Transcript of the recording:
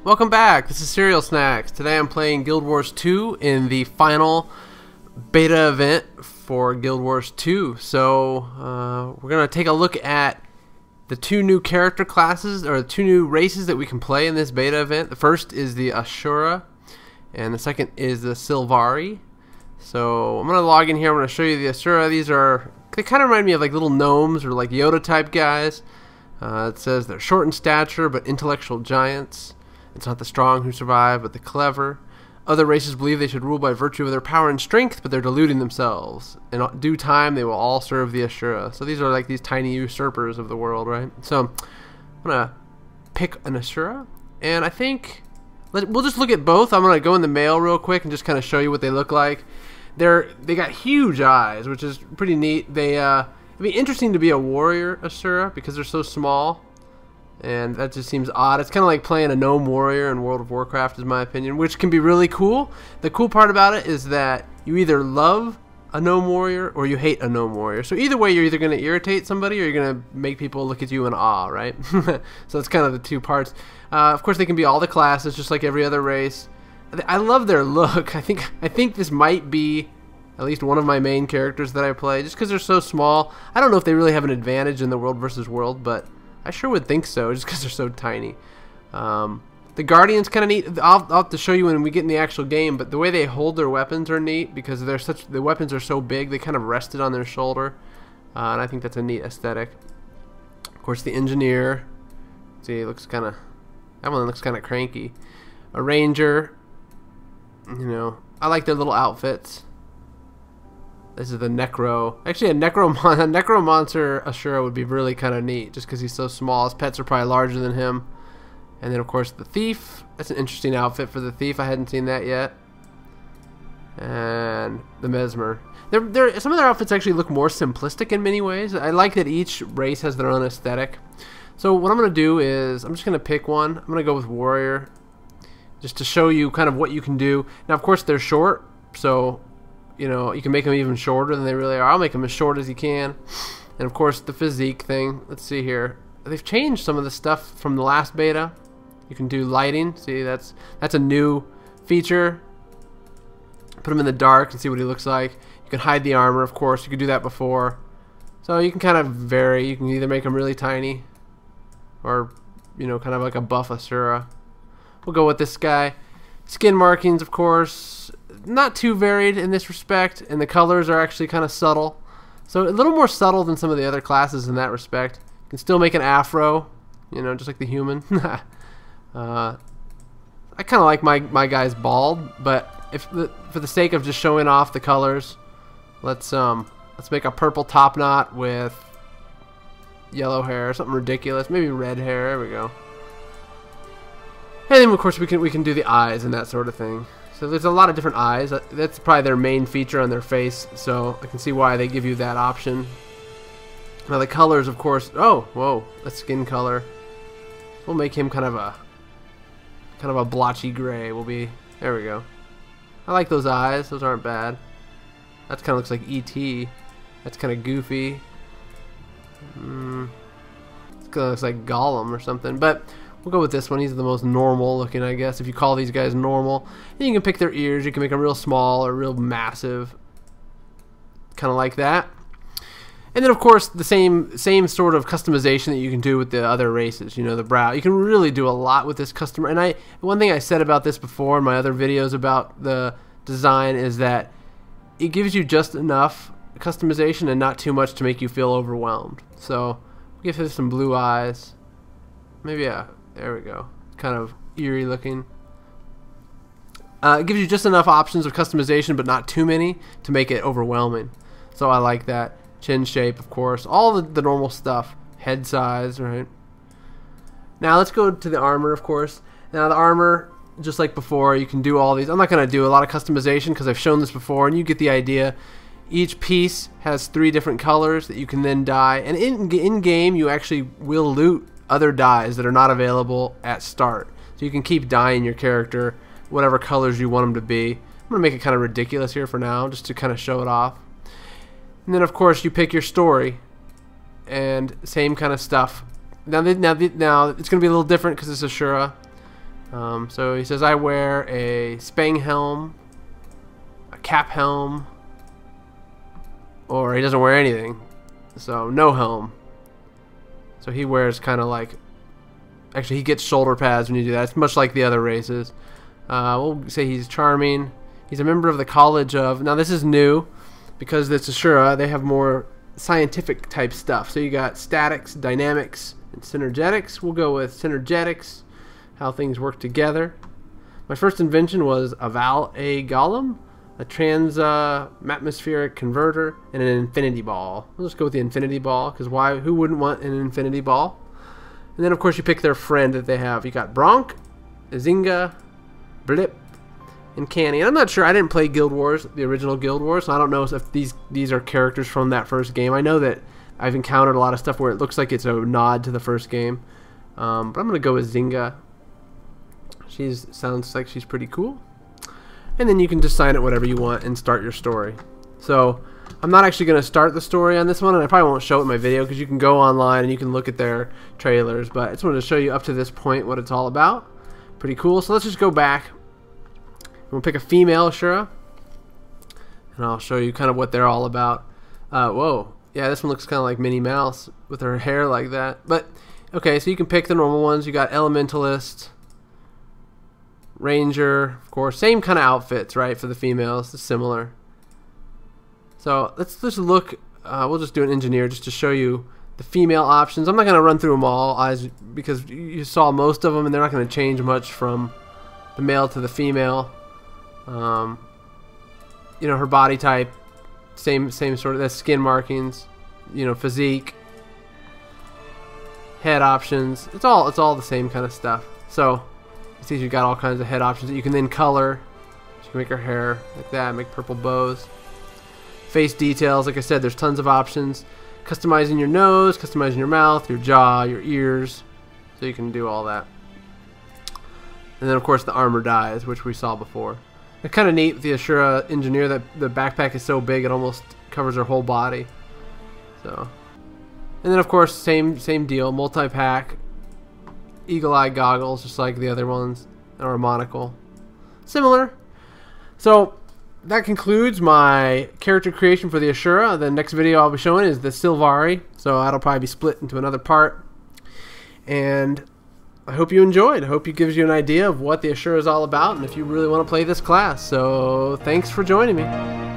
Welcome back, this is CerealSnax. Today I'm playing Guild Wars 2 in the final beta event for Guild Wars 2. So we're going to take a look at the two new character classes, or the two new races that we can play in this beta event. The first is the Asura, and the second is the Sylvari. So I'm going to log in here, I'm going to show you the Asura. They kind of remind me of like little gnomes or like Yoda type guys. It says they're short in stature but intellectual giants. It's not the strong who survive, but the clever. Other races believe they should rule by virtue of their power and strength, but they're deluding themselves. In due time, they will all serve the Asura. So these are like these tiny usurpers of the world, right? So I'm going to pick an Asura, and I think we'll just look at both. I'm going to go in the mail real quick and just kind of show you what they look like. They got huge eyes, which is pretty neat. It'd be interesting to be a warrior Asura because they're so small. And that just seems odd. It's kind of like playing a gnome warrior in World of Warcraft, is my opinion, which can be really cool. The cool part about it is that you either love a gnome warrior or you hate a gnome warrior. So either way, you're either going to irritate somebody or you're going to make people look at you in awe, right? So it's kind of the two parts. Of course, they can be all the classes, just like every other race. I love their look. I think this might be at least one of my main characters that I play, just because they're so small. I don't know if they really have an advantage in the world versus world, but I sure would think so, just because they're so tiny. The Guardian's kind of neat. I'll have to show you when we get in the actual game, but the way they hold their weapons are neat because the weapons are so big, they kind of rested on their shoulder, and I think that's a neat aesthetic. Of course, the Engineer. See, that one looks kind of cranky. A Ranger. You know, I like their little outfits. This is the Necro. Actually, a Necromancer Asura would be really kind of neat, just because he's so small. His pets are probably larger than him. And then, of course, the Thief. That's an interesting outfit for the Thief. I hadn't seen that yet. And the Mesmer. Some of their outfits actually look more simplistic in many ways. I like that each race has their own aesthetic. So what I'm going to do is I'm just going to pick one. I'm going to go with Warrior, just to show you kind of what you can do. Now, of course, they're short, so you know, you can make them even shorter than they really are. I'll make them as short as you can. And of course, the physique thing. Let's see here. They've changed some of the stuff from the last beta. You can do lighting. See, that's a new feature. Put him in the dark and see what he looks like. You can hide the armor, of course. You could do that before. So you can kind of vary. You can either make them really tiny or, you know, kind of like a buff Asura. We'll go with this guy. Skin markings, of course. Not too varied in this respect, and the colors are actually kind of subtle. So a little more subtle than some of the other classes in that respect. You can still make an afro, you know, just like the human. I kind of like my guy's bald, but for the sake of just showing off the colors, let's make a purple top knot with yellow hair, something ridiculous, maybe red hair. There we go. And then of course we can do the eyes and that sort of thing. So there's a lot of different eyes. That's probably their main feature on their face, so I can see why they give you that option. Now the colors, of course. Oh, whoa, that's skin color. We'll make him kind of a blotchy gray. There we go. I like those eyes. Those aren't bad. That kind of looks like E.T. That's kind of goofy. It kind of looks like Gollum or something, but we'll go with this one. He's the most normal looking, I guess, if you call these guys normal. And you can pick their ears. You can make them real small or real massive. Kind of like that. And then, of course, the same sort of customization that you can do with the other races. You know, the brow. You can really do a lot with this customer. And one thing I said about this before in my other videos about the design is that it gives you just enough customization and not too much to make you feel overwhelmed. So, we'll give him some blue eyes. Maybe there we go. Kind of eerie looking. It gives you just enough options of customization, but not too many to make it overwhelming. So I like that. Chin shape, of course. All the normal stuff. Head size, right? Now let's go to the armor, of course. Now the armor, just like before, you can do all these. I'm not going to do a lot of customization because I've shown this before, and you get the idea. Each piece has 3 different colors that you can then dye. And in game, you actually will loot other dyes that are not available at start. So you can keep dyeing your character whatever colors you want them to be. I'm going to make it kind of ridiculous here for now, just to kind of show it off. And then, of course, you pick your story. And same kind of stuff. Now it's going to be a little different because it's Asura. So he says I wear a Spang helm, a cap helm, or he doesn't wear anything. So no helm. So he wears kind of like, actually he gets shoulder pads when you do that. It's much like the other races. We'll say he's charming. He's a member of the College of, now this is new because it's Asura, they have more scientific type stuff. So you got statics, dynamics, and synergetics. We'll go with synergetics, how things work together. My first invention was a golem, a atmospheric converter, and an infinity ball. We'll just go with the infinity ball because who wouldn't want an infinity ball? And then of course you pick their friend that they have. You got Bronk, Zinga, Blip, and Canny. And I'm not sure, I didn't play Guild Wars, the original Guild Wars, so I don't know if these are characters from that first game. I know that I've encountered a lot of stuff where it looks like it's a nod to the first game. But I'm going to go with Zinga. She sounds like she's pretty cool. And then you can just sign it whatever you want and start your story. So I'm not actually going to start the story on this one, and I probably won't show it in my video because you can go online and you can look at their trailers, but I just wanted to show you up to this point what it's all about. Pretty cool. So let's just go back. We'll pick a female Asura, and I'll show you kind of what they're all about. Whoa. Yeah, this one looks kind of like Minnie Mouse with her hair like that. But, okay, so you can pick the normal ones. You got Elementalist, Ranger, of course. Same kind of outfits, right, for the females. It's similar. So let's just look. We'll just do an engineer just to show you the female options. I'm not going to run through them all because you saw most of them, and they're not going to change much from the male to the female. You know, her body type, same sort of, that's skin markings, you know, physique, head options. It's all the same kind of stuff. So you see you've got all kinds of head options that you can then color. So you can make her hair like that, make purple bows. Face details, like I said, there's tons of options. Customizing your nose, customizing your mouth, your jaw, your ears. So you can do all that. And then of course the armor dies, which we saw before. It's kind of neat with the Asura engineer that the backpack is so big it almost covers her whole body. So, and then of course same deal, multi-pack, eagle-eye goggles just like the other ones, or a monocle. Similar. So that concludes my character creation for the Asura. The next video I'll be showing is the Sylvari, so that'll probably be split into another part. And I hope you enjoyed. I hope it gives you an idea of what the Asura is all about and if you really want to play this class. So thanks for joining me.